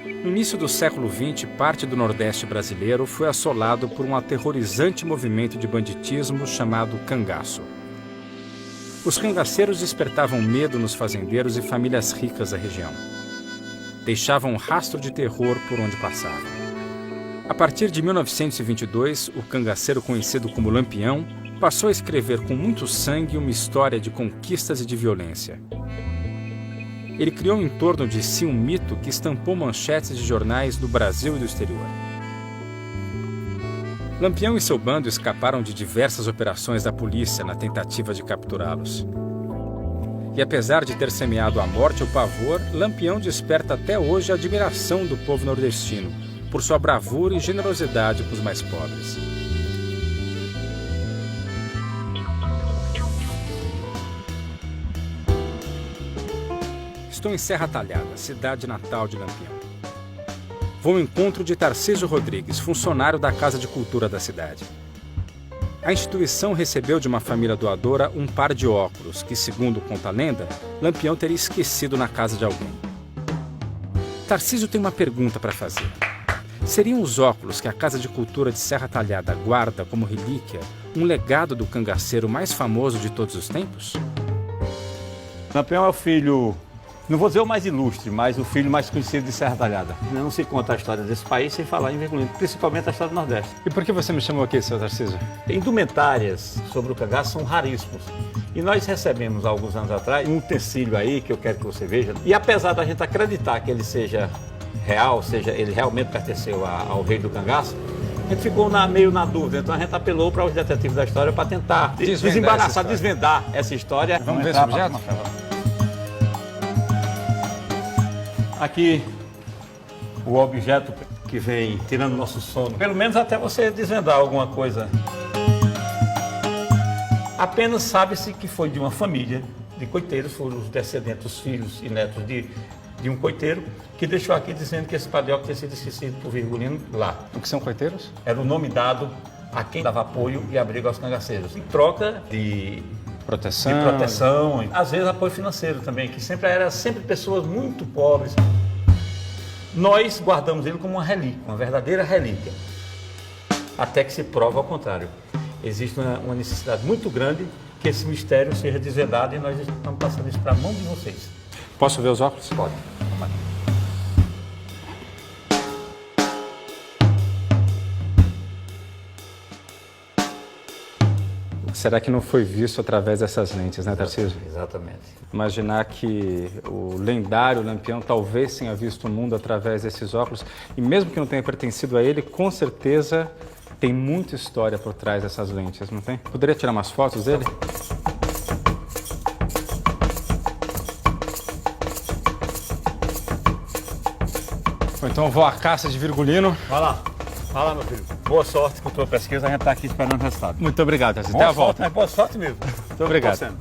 No início do século XX, parte do Nordeste brasileiro foi assolado por um aterrorizante movimento de banditismo chamado cangaço. Os cangaceiros despertavam medo nos fazendeiros e famílias ricas da região. Deixavam um rastro de terror por onde passavam. A partir de 1922, o cangaceiro conhecido como Lampião passou a escrever com muito sangue uma história de conquistas e de violência. Ele criou em torno de si um mito que estampou manchetes de jornais do Brasil e do exterior. Lampião e seu bando escaparam de diversas operações da polícia na tentativa de capturá-los. E apesar de ter semeado a morte e o pavor, Lampião desperta até hoje a admiração do povo nordestino, por sua bravura e generosidade com os mais pobres. Estou em Serra Talhada, cidade natal de Lampião. Vou ao encontro de Tarcísio Rodrigues, funcionário da Casa de Cultura da cidade. A instituição recebeu de uma família doadora um par de óculos que, segundo conta a lenda, Lampião teria esquecido na casa de alguém. Tarcísio tem uma pergunta para fazer. Seriam os óculos que a Casa de Cultura de Serra Talhada guarda como relíquia um legado do cangaceiro mais famoso de todos os tempos? Lampião é o filho, não vou dizer o mais ilustre, mas o filho mais conhecido de Serra Talhada. Não se conta a história desse país sem falar em Virgulino, principalmente a história do Nordeste. E por que você me chamou aqui, seu Tarcísio? Indumentárias sobre o cangaço são raríssimos. E nós recebemos, há alguns anos atrás, um utensílio aí que eu quero que você veja. E apesar da gente acreditar que ele seja real, ou seja, ele realmente pertenceu ao rei do cangaço, a gente ficou meio na dúvida. Então a gente apelou para os detetives da história para tentar desembaraçar, desvendar essa história. Vamos ver esse objeto? Aqui o objeto que vem tirando nosso sono, pelo menos até você desvendar alguma coisa. Apenas sabe-se que foi de uma família de coiteiros, foram os descendentes, os filhos e netos de um coiteiro, que deixou aqui dizendo que esse padrão tinha sido esquecido por Virgulino lá. O que são coiteiros? Era o nome dado a quem dava apoio e abrigo aos cangaceiros, em troca de proteção, às vezes apoio financeiro também, que eram sempre pessoas muito pobres. Nós guardamos ele como uma relíquia, uma verdadeira relíquia, até que se prova ao contrário. Existe uma necessidade muito grande que esse mistério seja desvendado e nós estamos passando isso para a mão de vocês. Posso ver os óculos? Pode. Será que não foi visto através dessas lentes, né, Tarcísio? Exatamente. Imaginar que o lendário Lampião talvez tenha visto o mundo através desses óculos, e mesmo que não tenha pertencido a ele, com certeza tem muita história por trás dessas lentes, não tem? Poderia tirar umas fotos dele? Ou então eu vou à caça de Virgulino. Vai lá, meu filho. Boa sorte com a tua pesquisa, a gente está aqui esperando o resultado. Muito obrigado, Tarcísio. Até a volta. Boa sorte mesmo. Muito obrigado.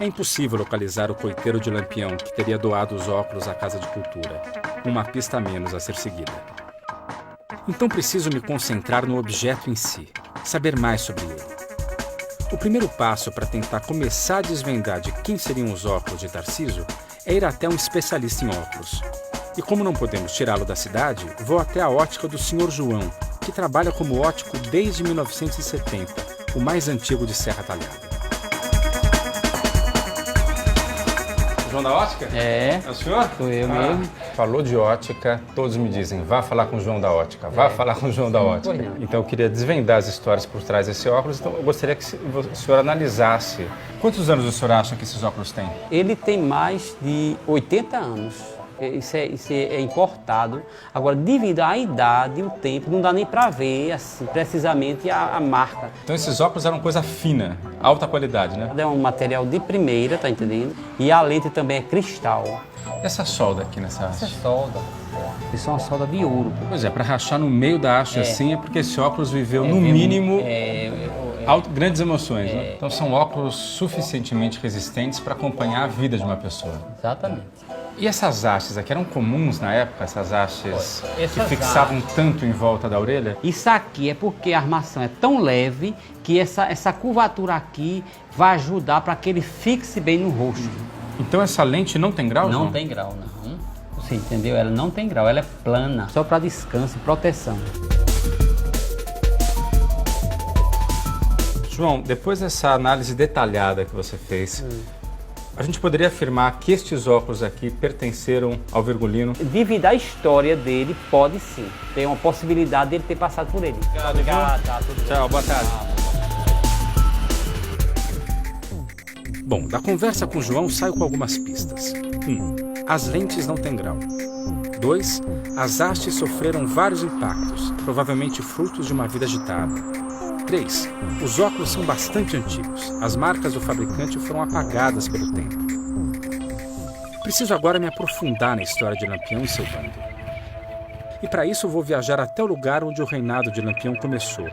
É impossível localizar o coiteiro de Lampião que teria doado os óculos à Casa de Cultura. Uma pista a menos a ser seguida. Então preciso me concentrar no objeto em si, saber mais sobre ele. O primeiro passo para tentar começar a desvendar de quem seriam os óculos de Tarcísio é ir até um especialista em óculos. E como não podemos tirá-lo da cidade, vou até a ótica do Sr. João, que trabalha como ótico desde 1970, o mais antigo de Serra Talhada. João da ótica? É. É o senhor? Sou eu mesmo. Falou de ótica, todos me dizem, vá falar com o João da ótica, vá falar com o João da ótica. Então eu queria desvendar as histórias por trás desse óculos, então eu gostaria que o senhor analisasse. Quantos anos o senhor acha que esses óculos têm? Ele tem mais de 80 anos. Isso é importado. Agora, devido à idade e o tempo, não dá nem para ver assim, precisamente a marca. Então esses óculos eram coisa fina, alta qualidade, né? É um material de primeira, tá entendendo? E a lente também é cristal. E essa solda aqui nessa haste? Essa solda. Isso é uma solda de ouro. Pois é, para rachar no meio da haste assim é porque esse óculos viveu, no mínimo, grandes emoções, né? Então são óculos suficientemente resistentes para acompanhar a vida de uma pessoa. Exatamente. E essas hastes aqui eram comuns na época, essas hastes que fixavam tanto em volta da orelha? Isso aqui é porque a armação é tão leve que essa curvatura aqui vai ajudar para que ele fixe bem no rosto. Então essa lente não tem grau, João? Não tem grau, não. Você entendeu? Ela não tem grau, ela é plana, só para descanso e proteção. João, depois dessa análise detalhada que você fez, a gente poderia afirmar que estes óculos aqui pertenceram ao Virgulino? Devido à história dele, pode sim. Tem uma possibilidade dele ter passado por ele. Obrigado. Tá, tudo Tchau, boa tarde. Bom, da conversa com o João saio com algumas pistas. 1. As lentes não têm grau. 2. As hastes sofreram vários impactos, provavelmente frutos de uma vida agitada. 3. Os óculos são bastante antigos. As marcas do fabricante foram apagadas pelo tempo. Preciso agora me aprofundar na história de Lampião e seu bando. E para isso vou viajar até o lugar onde o reinado de Lampião começou,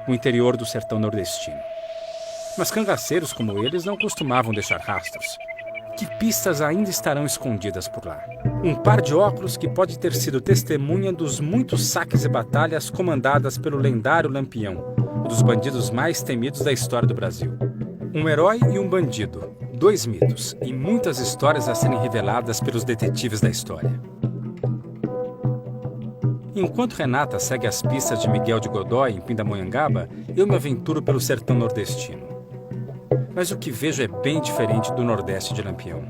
o interior do sertão nordestino. Mas cangaceiros como eles não costumavam deixar rastros. Que pistas ainda estarão escondidas por lá? Um par de óculos que pode ter sido testemunha dos muitos saques e batalhas comandadas pelo lendário Lampião, um dos bandidos mais temidos da história do Brasil. Um herói e um bandido, 2 mitos e muitas histórias a serem reveladas pelos detetives da história. Enquanto Renata segue as pistas de Miguel de Godói em Pindamonhangaba, eu me aventuro pelo sertão nordestino. Mas o que vejo é bem diferente do Nordeste de Lampião.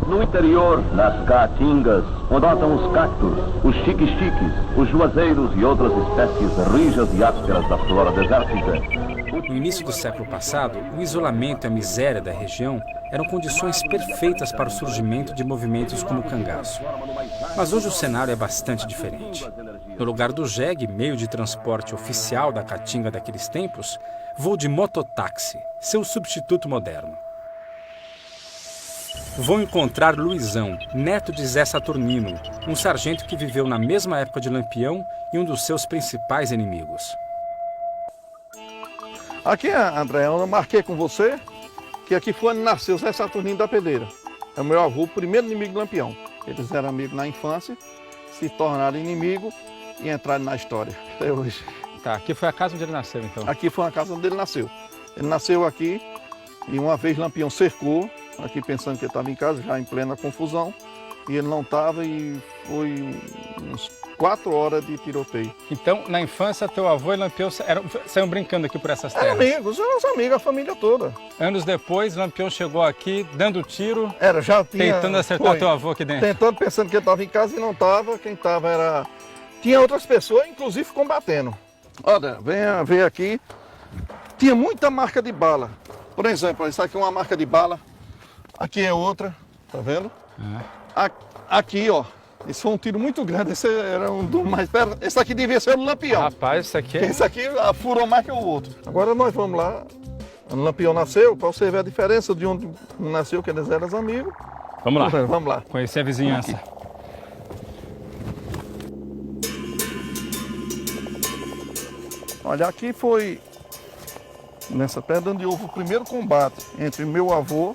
No interior, nas caatingas, onde brotam os cactos, os chique-chiques, os juazeiros e outras espécies rijas e ásperas da flora desértica. No início do século passado, o isolamento e a miséria da região eram condições perfeitas para o surgimento de movimentos como o cangaço. Mas hoje o cenário é bastante diferente. No lugar do jegue, meio de transporte oficial da caatinga daqueles tempos, vou de mototáxi, seu substituto moderno. Vou encontrar Luizão, neto de Zé Saturnino, um sargento que viveu na mesma época de Lampião e um dos seus principais inimigos. Aqui, André, eu marquei com você que aqui foi onde nasceu Zé Saturnino da Pedreira. É o meu avô, o primeiro inimigo de Lampião. Eles eram amigos na infância, se tornaram inimigos e entraram na história até hoje. Tá, aqui foi a casa onde ele nasceu, então? Aqui foi a casa onde ele nasceu. Ele nasceu aqui e uma vez Lampião cercou, aqui pensando que ele estava em casa, já em plena confusão, e ele não estava e foi uns 4 horas de tiroteio. Então, na infância, teu avô e Lampião saíram brincando aqui por essas terras? Eram amigos, a família toda. Anos depois, Lampião chegou aqui, dando tiro, Já tinha, tentando acertar teu avô aqui dentro. Tentando, pensando que ele estava em casa e não estava. Quem estava era... Tinha outras pessoas, inclusive, combatendo. Olha, vem aqui. Tinha muita marca de bala. Por exemplo, isso aqui é uma marca de bala. Aqui é outra, tá vendo? Aqui, ó. Esse foi um tiro muito grande, esse era um do mais perto. Esse aqui devia ser o Lampião. Rapaz, isso aqui é... Esse aqui furou mais que o outro. Agora nós vamos lá. O Lampião nasceu, para você ver a diferença de onde nasceu, que eles eram amigos. Vamos lá. Vamos lá. Conhecer a vizinhança. Aqui. Olha, aqui foi nessa pedra onde houve o primeiro combate entre meu avô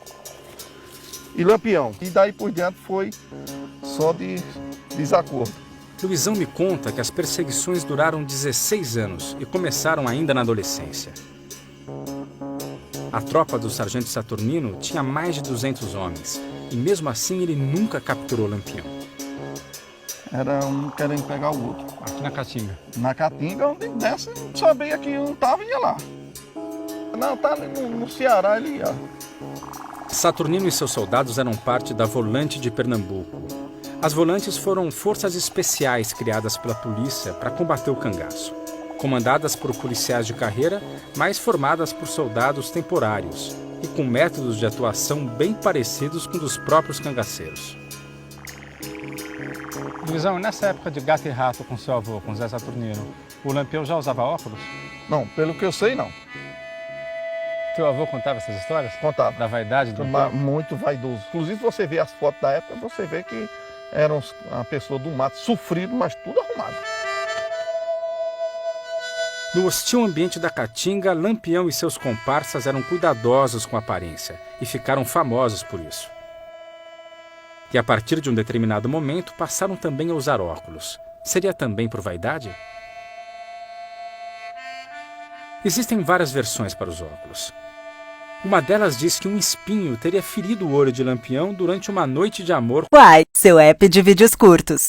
e Lampião. E daí por diante foi só de desacordo. Luizão me conta que as perseguições duraram 16 anos e começaram ainda na adolescência. A tropa do sargento Saturnino tinha mais de 200 homens e mesmo assim ele nunca capturou Lampião. Era um querendo pegar o outro. Aqui na Caatinga? Na Caatinga, onde dessa, não sabia que um estava e ia lá. Não, tá no Ceará, ele ia. Saturnino e seus soldados eram parte da Volante de Pernambuco. As Volantes foram forças especiais criadas pela polícia para combater o cangaço. Comandadas por policiais de carreira, mas formadas por soldados temporários e com métodos de atuação bem parecidos com dos próprios cangaceiros. Luizão, nessa época de gato e rato com seu avô, com Zé Saturnino, o Lampião já usava óculos? Não, pelo que eu sei, não. Teu avô contava essas histórias? Contava. Da vaidade do Lampião? Muito vaidoso. Inclusive, você vê as fotos da época, você vê que eram uma pessoa do mato, sofrido, mas tudo arrumado. No hostil ambiente da Caatinga, Lampião e seus comparsas eram cuidadosos com a aparência e ficaram famosos por isso. E a partir de um determinado momento, passaram também a usar óculos. Seria também por vaidade? Existem várias versões para os óculos. Uma delas diz que um espinho teria ferido o olho de Lampião durante uma noite de amor Uai, seu app de vídeos curtos.